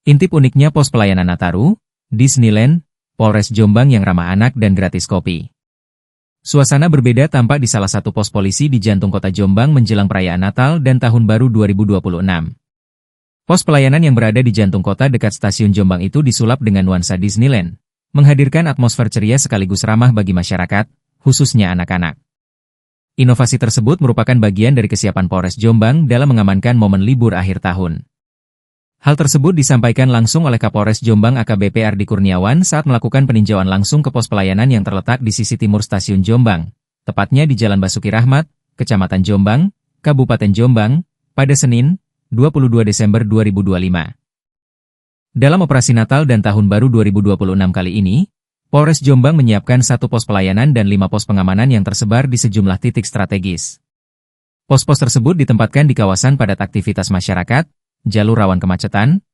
Intip uniknya pos pelayanan Nataru, Disneyland, Polres Jombang yang ramah anak dan gratis kopi. Suasana berbeda tampak di salah satu pos polisi di jantung kota Jombang menjelang perayaan Natal dan Tahun Baru 2026. Pos pelayanan yang berada di jantung kota dekat stasiun Jombang itu disulap dengan nuansa Disneyland, menghadirkan atmosfer ceria sekaligus ramah bagi masyarakat, khususnya anak-anak. Inovasi tersebut merupakan bagian dari kesiapan Polres Jombang dalam mengamankan momen libur akhir tahun. Hal tersebut disampaikan langsung oleh Kapolres Jombang AKBP Ardi Kurniawan saat melakukan peninjauan langsung ke pos pelayanan yang terletak di sisi timur stasiun Jombang, tepatnya di Jalan Basuki Rahmat, Kecamatan Jombang, Kabupaten Jombang, pada Senin, 22 Desember 2025. Dalam operasi Natal dan Tahun Baru 2026 kali ini, Polres Jombang menyiapkan 1 pos pelayanan dan 5 pos pengamanan yang tersebar di sejumlah titik strategis. Pos-pos tersebut ditempatkan di kawasan padat aktivitas masyarakat, jalur rawan kemacetan,